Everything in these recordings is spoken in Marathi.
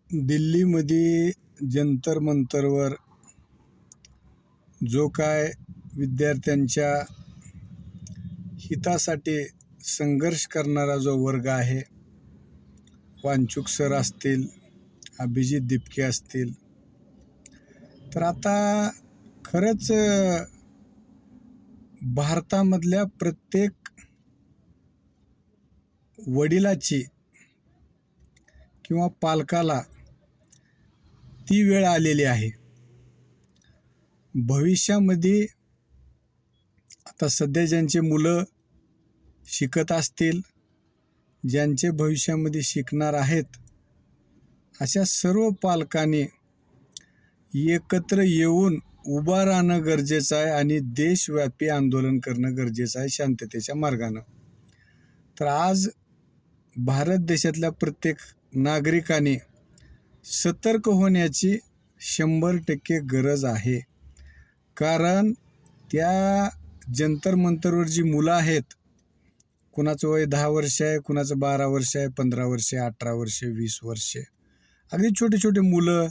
दिल्लीमध्ये जंतर मंतरवर जो काय विद्यार्थ्यांच्या हितासाठी संघर्ष करणारा जो वर्ग आहे, वांचूक सर असतील, अभिजित दिपके असतील, तर आता खरंच भारतामधल्या प्रत्येक वडिलाची किंवा पालकाला ती वेळ आलेली आहे. भविष्यामध्ये आता सध्या ज्यांचे मुलं शिकत असतील, ज्यांचे भविष्यामध्ये शिकणार आहेत, अशा सर्व पालकांनी एकत्र येऊन उभा राहणं गरजेचं आहे आणि देशव्यापी आंदोलन करणं गरजेचं आहे शांततेच्या मार्गानं. तर आज भारत देशातल्या प्रत्येक नागरिकाने सतर्क होण्याची 100% गरज आहे. कारण त्या जंतर मंतरवर जी मुलं आहेत, कुणाचं वय 10 वर्ष आहे, कुणाचं 12 वर्ष आहे, 15 वर्ष, 18 वर्ष, 20 वर्ष, अगदी छोटे छोटे मुलं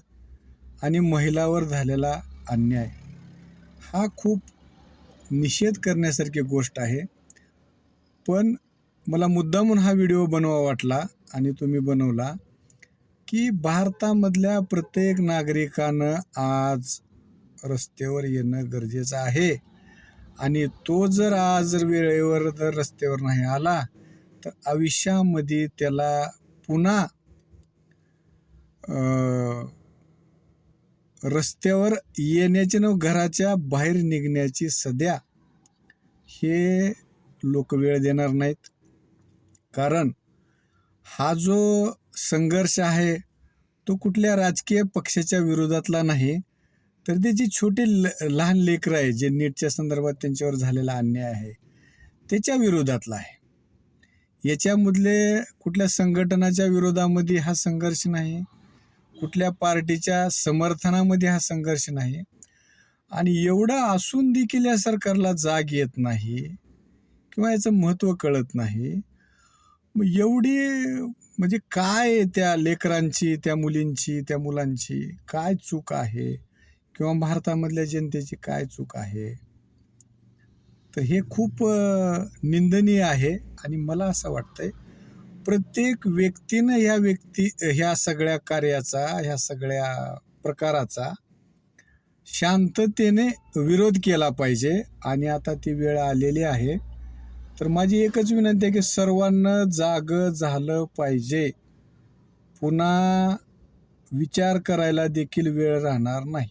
आणि महिलावर झालेला अन्याय हा खूप निषेध करण्यासारखी गोष्ट आहे. पण मला मुद्दामून हा व्हिडिओ बनवा वाटला आणि तुम्ही बनवला की भारतामधल्या प्रत्येक नागरिकानं आज रस्त्यावर येणं गरजेचं आहे. आणि तो जर आज वेळेवर जर रस्त्यावर नाही आला तर आयुष्यामध्ये त्याला पुन्हा रस्त्यावर येण्याची न घराच्या बाहेर निघण्याची सध्या हे लोक वेळ देणार नाहीत. कारण हा जो संघर्ष आहे तो कुठल्या राजकीय पक्षाच्या विरोधातला नाही, तर ते जी छोटे लहान लेकरं आहे, जे नीटच्या संदर्भात त्यांच्यावर झालेला अन्याय आहे त्याच्या विरोधातला आहे. याच्यामधले कुठल्या संघटनाच्या विरोधामध्ये हा संघर्ष नाही, कुठल्या पार्टीच्या समर्थनामध्ये हा संघर्ष नाही. आणि एवढं असून देखील या सरकारला जाग येत नाही किंवा याचं महत्त्व कळत नाही. मग एवढी म्हणजे काय त्या लेकरांची, त्या मुलींची, त्या मुलांची काय चूक आहे किंवा भारतामधल्या जनतेची काय चूक आहे, तर हे खूप निंदनीय आहे. आणि मला असं वाटतंय प्रत्येक व्यक्तीनं ह्या सगळ्या कार्याचा, ह्या सगळ्या प्रकाराचा शांततेने विरोध केला पाहिजे. आणि आता ती वेळ आलेली आहे. तर माझी एकच विनंती आहे की सर्वांना जागं झालं पाहिजे. पुन्हा विचार करायला देखील वेळ राहणार नाही.